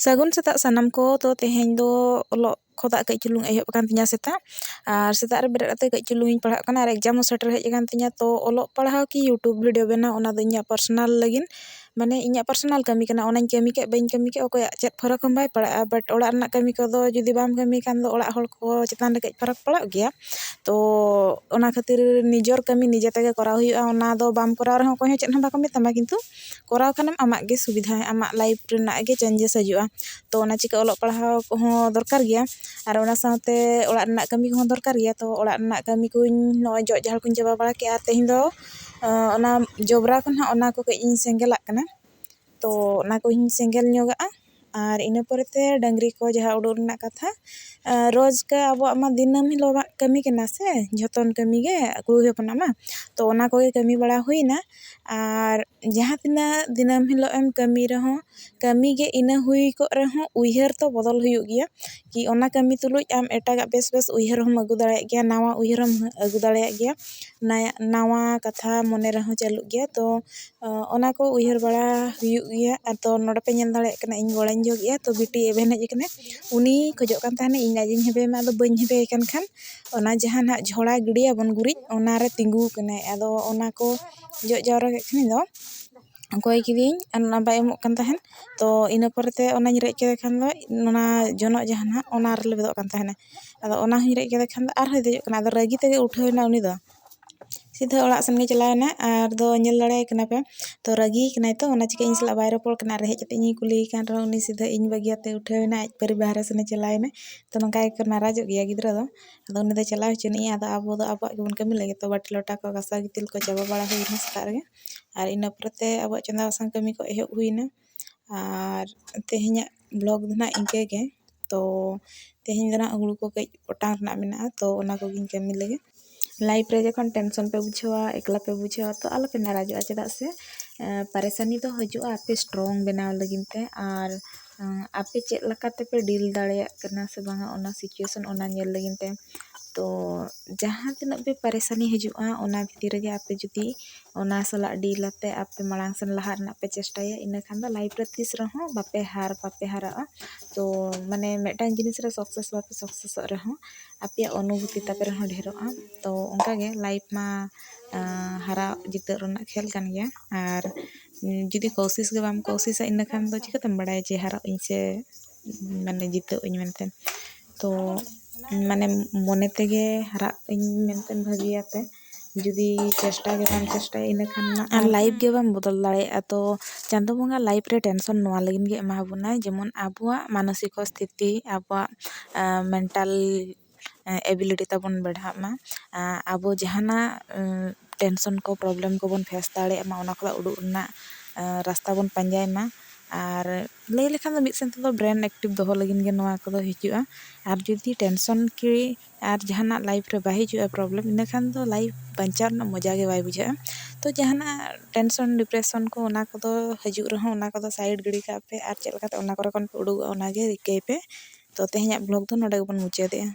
ᱥᱟᱹᱜᱩᱱ ᱥᱮᱛᱟᱜ ᱥᱟᱱᱟᱢ ᱠᱚ ᱛᱚ ᱛᱮᱦᱮᱧ ᱫᱚ ᱚᱞᱚᱜ ᱠᱷᱚᱱᱟᱜ ᱠᱟᱹᱡ ᱪᱩᱞᱩᱝ ᱮᱦᱚᱵ ᱟᱠᱟᱱ ᱛᱤᱧᱟᱹ ᱥᱮᱛᱟᱜ ᱟᱨ ᱥᱮᱛᱟᱜ ᱨᱮ ᱵᱮᱨᱮᱫ ᱠᱟᱛᱮ ᱠᱟᱹᱡ ᱪᱩᱞᱩᱝ ᱤᱧ ᱯᱟᱲᱦᱟᱜ ᱠᱟᱱᱟ ᱟᱨ ᱮᱠᱡᱟᱢ ᱦᱚᱸ ᱥᱮᱴᱮᱨ ᱦᱮᱡ ᱟᱠᱟᱱ ᱛᱤᱧᱟᱹ ᱛᱚ ᱚᱞᱚᱜ ᱯᱟᱲᱦᱟᱣ ᱠᱤ ᱤᱭᱩᱴᱩᱵᱽ ᱵᱷᱤᱰᱤᱭᱳ ᱵᱮᱱᱟᱣ ᱚᱱᱟ ᱫᱚ ᱤᱧᱟᱹᱜ ᱯᱟᱨᱥᱚᱱᱟᱞ ᱞᱟᱹᱜᱤᱫ ᱢᱟᱱᱮ ᱤᱧᱟᱹᱜ ᱯᱟᱨᱥᱚᱱᱟᱞ ᱠᱟᱹᱢᱤ ᱠᱟᱱᱟ ᱚᱱᱟᱧ ᱠᱟᱹᱢᱤ ᱠᱮᱫ ᱵᱟᱹᱧ ᱠᱟᱹᱢᱤ ᱠᱮᱫ ᱚᱠᱚᱭᱟᱜ ᱪᱮᱫ ᱯᱷᱟᱨᱟᱠ ᱦᱚᱸ ᱵᱟᱭ ᱯᱟᱲᱟᱜᱼᱟ ᱵᱟᱴ ᱚᱲᱟᱜ ᱨᱮᱱᱟᱜ ᱠᱟᱹᱢᱤ ᱠᱚᱫᱚ ᱡᱩᱫᱤ ᱵᱟᱢ ᱠᱟᱹᱢᱤ ᱠᱷᱟᱱ ᱫᱚ ᱚᱲᱟᱜ ᱦᱚᱲ ᱠᱚ ᱪᱮᱛᱟᱱ ᱨᱮ ᱠᱟᱹᱡ ᱯᱷᱟᱨᱟᱠ ᱯᱟᱲᱟᱜ ᱜᱮᱭᱟ ᱛᱚ ᱚᱱᱟ ᱠᱷᱟᱹᱛᱤᱨ ᱱᱤᱡᱮᱨ ᱠᱟᱹᱢᱤ ᱱᱤᱡᱮ ᱛᱮᱜᱮ ᱠᱚᱨᱟᱣ ᱦᱩᱭᱩᱜᱼᱟ ᱚᱱᱟ ᱫᱚ ᱵᱟᱢ ᱠᱚᱨᱟᱣ ᱨᱮᱦᱚᱸ ᱚᱠᱚᱭ ᱦᱚᱸ ᱪᱮᱫ ᱦᱚᱸ ᱵᱟᱠᱚ ᱢᱮᱛᱟᱢᱟ ᱠᱤᱱᱛᱩ ᱠᱚᱨᱟᱣ ᱠᱷᱟᱱᱮᱢ ᱟᱢᱟᱜ ᱜᱮ ᱥᱩᱵᱤᱫᱷᱟ ᱟᱢᱟᱜ ᱞᱟᱭᱤᱯᱷ ᱨᱮᱱᱟᱜ ᱜᱮ ᱪᱮᱧᱡᱮᱥ ᱦᱤᱡᱩᱜᱼᱟ ᱛᱚ ᱚᱱᱟ ᱪᱤᱠᱟᱹ ᱚᱞᱚᱜ ᱯᱟᱲᱦᱟᱣ ᱠᱚᱦᱚᱸ ᱫᱚᱨᱠᱟর ᱜᱮᱭᱟ ᱟᱨ ᱚᱱᱟ ᱥᱟᱶᱛᱮ ᱚᱲᱟᱜ ᱨᱮᱱᱟᱜ ᱠᱟᱹᱢᱤ ᱠᱚᱦᱚᱸ ᱫᱚᱨᱠᱟর ᱜᱮᱭᱟ ᱛᱚ ᱚᱲᱟᱜ ᱨᱮᱱᱟᱜ ᱠᱟᱹᱢᱤ ᱠᱚᱧ ᱱᱚᱜᱼᱚᱭ ᱡᱚᱜ ᱡᱷᱟᱲ ᱠᱚᱧ ᱪᱟᱵᱟ ᱵᱟᱲᱟ ᱠᱮᱫᱼᱟ ᱛᱮᱦᱮᱧ ᱫᱚ ᱚᱱᱟ ᱡᱚᱵᱨᱟ ᱠᱚ ᱱᱟᱦᱟᱜ ᱚᱱᱟ ᱠᱚ ᱠᱟᱹᱡ ᱤᱧ ᱥᱮᱸᱜᱮᱞᱟᱜ ᱠᱟᱱᱟ ᱛᱚ ᱚᱱᱟ ᱠᱚᱧ ᱥᱮᱸᱜᱮᱞ ᱧᱚᱜᱟᱜᱼᱟ ᱟᱨ ᱤᱱᱟᱹ ᱯᱚᱨᱮᱛᱮ ᱰᱟᱹᱝᱨᱤ ko ᱡᱟᱦᱟᱸ ᱩᱰᱩᱠ ᱨᱮᱱᱟᱜ ᱠᱟᱛᱷᱟ ᱨᱳᱡᱽ ᱜᱮ ᱟᱵᱚᱣᱟᱜ ᱢᱟ ᱫᱤᱱᱟᱹᱢ ᱦᱤᱞᱳᱜᱟᱜ ᱠᱟᱹᱢᱤ ᱠᱟᱱᱟ ᱥᱮ ᱡᱷᱚᱛᱚᱱ ᱠᱟᱹᱢᱤ ᱜᱮ ᱠᱩᱲᱤ ᱦᱚᱯᱚᱱᱟᱜ ᱢᱟ ᱛᱚ ᱚᱱᱟ ᱠᱚᱜᱮ ᱠᱟᱹᱢᱤ ᱵᱟᱲᱟ ᱦᱩᱭᱱᱟ ᱟᱨ ᱡᱟᱦᱟᱸ ᱛᱤᱱᱟᱹᱜ ᱫᱤᱱᱟᱹᱢ ᱦᱤᱞᱳᱜ ᱮᱢ ᱠᱟᱹᱢᱤ ᱨᱮᱦᱚᱸ ᱠᱟᱹᱢᱤ ᱜᱮ ᱤᱱᱟᱹ ᱦᱩᱭ ᱠᱚᱜ ᱨᱮᱦᱚᱸ ᱩᱭᱦᱟᱹᱨ ᱛᱚ ᱵᱚᱫᱚᱞ ᱦᱩᱭᱩᱜ ᱜᱮᱭᱟ ᱠᱤ ᱚᱱᱟ ᱠᱟᱹᱢᱤ ᱛᱩᱞᱩᱡ ᱟᱢ ᱮᱴᱟᱜᱟᱜ ᱵᱮᱥ ᱵᱮᱥ ᱩᱭᱦᱟᱹᱨ ᱦᱚᱢ ᱟᱹᱜᱩ ᱫᱟᱲᱮᱭᱟᱜ ᱜᱮᱭᱟ ᱱᱟᱣᱟ ᱩᱭᱦᱟᱹᱨ ᱦᱚᱢ ᱟᱹᱜᱩ ᱫᱟᱲᱮᱭᱟᱜ ᱜᱮᱭᱟ ᱱᱟᱣᱟ ᱠᱟᱛᱷᱟ ᱢᱚᱱᱮ ᱨᱮᱦᱚᱸ ᱪᱟᱹᱞᱩᱜ ᱜᱮᱭᱟ ᱛᱚ ᱚᱱᱟ ᱠᱚ ᱩᱭᱦᱟᱹᱨ ᱵᱟᱲᱟ ᱦᱩᱭᱩᱜ ᱜᱮᱭᱟ ᱟᱫᱚ ᱱᱚᱰᱮ ᱯᱮ ᱧᱮᱞ ᱫᱟᱲᱮᱭᱟᱜ ᱠᱟᱱᱟ ᱤᱧ ᱜᱚᱲᱟᱧ ᱡᱚᱜᱮᱜᱼᱟ ᱛᱚ ᱵᱤᱴᱤ ᱮᱵᱷᱮᱱ ᱦᱮᱡ ᱟᱠᱟᱱᱟ ᱩᱱᱤ ᱠᱷᱚᱡᱚᱜ ᱠᱟᱱ ᱛᱟᱦᱮᱱᱟ ᱤᱧ ᱞᱟᱹᱜᱤᱫ ᱤᱧ ᱦᱮᱵᱮᱭ ᱢᱟ ᱟᱫᱚ ᱵᱟᱹᱧ ᱦᱮᱵᱮᱭ ᱠᱟᱱ ᱠᱷᱟᱱ ᱚᱱᱟ ᱡᱟᱦᱟᱸ ᱱᱟᱜ ᱡᱷᱚᱲᱟ ᱜᱤᱰᱤᱭᱟᱵᱚᱱ ᱜᱩᱨᱤᱡ ᱚᱱᱟᱨᱮ ᱛᱤᱸᱜᱩ ᱟᱠᱟᱱᱟᱭ ᱟᱫᱚ ᱚᱱᱟ ᱠᱚ ᱡᱚᱜ ᱡᱟᱣᱨᱟ ᱠᱮᱫ ᱠᱷᱟᱱ ᱫᱚ ᱠᱚᱭ ᱠᱤᱫᱤᱧ ᱟᱨ ᱚᱱᱟ ᱵᱟᱭ ᱮᱢᱚᱜ ᱠᱟᱱ ᱛᱟᱦᱮᱱ ᱛᱚ ᱤᱱᱟᱹ ᱯᱚᱨᱮᱛᱮ ᱚᱱᱟᱧ ᱨᱮᱡ ᱠᱮᱫᱮ ᱠᱷᱟᱱ ᱫᱚ ᱚᱱᱟ ᱡᱚᱱᱚᱜ ᱡᱟᱦᱟᱸ ᱱᱟᱜ ᱚᱱᱟ ᱨᱮ ᱞᱮᱵᱮᱫᱚᱜ ᱠᱟᱱ ᱛᱟᱦᱮᱱᱟ ᱟᱫᱚ ᱚᱱᱟ ᱦᱚᱧ ᱨᱮᱡ ᱠᱮᱫᱮ ᱠᱷᱟᱱ ᱫᱚ ᱟᱨᱦᱚᱸᱭ ᱫᱮᱡᱚᱜ ᱠᱟᱱᱟ ᱟᱫᱚ ᱨᱟᱹᱜᱤ ᱛᱮᱜᱮ ᱩᱴᱷᱟᱹᱣᱮᱱᱟ ᱩᱱᱤ ᱫᱚ ᱥᱤᱫᱷᱟᱹ ᱚᱲᱟᱜ ᱥᱮᱱ ᱜᱮ ᱪᱟᱞᱟᱣᱮᱱᱟ ᱟᱨ ᱫᱚ ᱧᱮᱞ ᱫᱟᱲᱮᱭᱟᱭ ᱠᱟᱱᱟ ᱯᱮ ᱛᱚ ᱨᱟᱹᱜᱤ ᱠᱟᱱᱟᱭ ᱛᱚ ᱚᱱᱟ ᱪᱤᱠᱟᱹ ᱤᱧ ᱥᱟᱞᱟᱜ ᱵᱟᱭ ᱨᱚᱯᱚᱲ ᱠᱟᱱᱟ ᱟᱨ ᱦᱮᱡ ᱠᱟᱛᱮ ᱤᱧᱤᱧ ᱠᱩᱞᱤᱭᱮ ᱠᱟᱱ ᱨᱮᱦᱚᱸ ᱩᱱᱤ ᱥᱤᱫᱷᱟᱹ ᱤᱧ ᱵᱟᱹᱜᱤᱭᱟᱛᱮ ᱩᱴᱷᱟᱹᱣᱮᱱᱟ ᱟᱡ ᱯᱟᱹᱨᱤ ᱵᱟᱦᱨᱮ ᱥᱮᱱᱮ ᱪᱟᱞᱟᱣᱮᱱᱟ ᱛᱚ ᱱᱚᱝᱠᱟ ᱜᱮᱠᱚ ᱱᱟᱨᱟᱡᱚᱜ ᱜᱮᱭᱟ ᱜᱤᱫᱽᱨᱟᱹ ᱫᱚ ᱟᱫᱚ ᱩᱱᱤ ᱫᱚ ᱪᱟᱞᱟᱣ ᱦᱚᱪᱚᱱᱤᱡ ᱟᱫᱚ ᱟᱵᱚ ᱫᱚ ᱟᱵᱚᱣᱟᱜ ᱜᱮᱵᱚᱱ ᱠᱟᱹᱢᱤ ᱞᱟᱹᱜᱤᱫ ᱛᱚ ᱵᱟᱹᱴᱤ ᱞᱚᱴᱟ ᱠᱚ ᱜᱟᱥᱟᱣ ᱜᱤᱛᱤᱞ ᱠᱚ ᱪᱟᱵᱟ ᱵᱟᱲᱟ ᱦᱩᱭᱱᱟ ᱥᱮᱛᱟᱜ ᱨᱮᱜᱮ ᱟᱨ ᱤᱱᱟᱹ ᱯᱚᱨᱮᱛᱮ ᱟᱵᱚᱣᱟᱜ ᱪᱚᱸᱫᱟ ᱵᱟᱥᱟᱝ ᱠᱟᱹᱢᱤ ᱠᱚ ᱮᱦᱚᱵ ᱦᱩᱭᱱᱟ ᱟᱨ ᱛᱮᱦᱮᱧᱟᱜ ᱵᱞᱚᱜ ᱫᱚ ᱱᱟᱜ ᱤᱱᱠᱟᱹ ᱜᱮ ᱛᱚ ᱛᱮᱦᱮᱧ ᱫᱚ ᱱᱟᱜ ᱦᱩᱲᱩ ᱠᱚ ᱠᱟᱹᱡ ᱚᱴᱟᱝ ᱨᱮᱱᱟᱜ ᱢᱮᱱᱟᱜᱼᱟ ᱛᱚ ᱚᱱᱟ ᱠᱚᱜᱮᱧ ᱠᱟᱹᱢᱤ ᱞᱮᱜᱮ ᱞᱟइफ रे जखन टेंशन पे बुझावा एकला पे बुझावा तो आलो पे नाराजोगा चेदा से परेशानी तो हजुआ आपे स्ट्रॉन्ग बनाव लगिन ते आर आपे चेद लकाते पे डील दाड़ेया करना से बांगा ओना सिचुएशन ओना नेल लगिन ते तो जहाँ तिना भी परेशानी हजुआ ओना भितर गे आपे जुदी ओना सला डील आते आपे माड़ांग सन लहा रना पे चेष्टाया इना खान दो लाइफ रे तीस रहो बापे हारा तो माने मेटांग जिनिस रे सक्सेस बापे सक्सेस रहो आपे अनुभूति तापे रहो ढेरोआ तो उनका गे लाइफ मा हारा जिते रना खेल कान गया आर जुदी कोशिश के बाम कोशिश इन खान दो चिकतम बड़ाय जे हारा इन से माने जिते इन मेनते तो माने मने तेगे हारा इन मेनते भागियाते जुदी चेष्टा के बाम चेष्टा इन खान आर लाइफ के बाम बदल दाड़ेया तो चांदो बंगा लाइफ रे टेंशन नोआ लगिन गे एमा बुना जेमन आबुआ मानसिक स्थिति आबुआ मेंटल एबिलिटी ताबन बढ़ा मा आबो जहाना टेंशन को प्रॉब्लम को बन फेस दाड़े मा ओना खला उडुक ना रास्ता बन पंजाय मा आर लay लेखान दो मिद सेंते दो ब्रेन एक्टिव दोहो लगिन गे नोआ को दो हिजुआ आर जुदी टेंशन की आर जहाना लाइफ रे बाय हिजुआ प्रॉब्लम इन खान दो लाइफ बंचाव ना मजा गे बाय बुझा तो जहाना टेंशन डिप्रेशन को ओना को दो हजु रहो ओना को दो साइड गिड़ी का पे आर चेल काते ओना को रकन पे उडुक ओना गे रिकाय पे तो तेहेኛ ब्लॉग दो नोडे बन मुचादेया।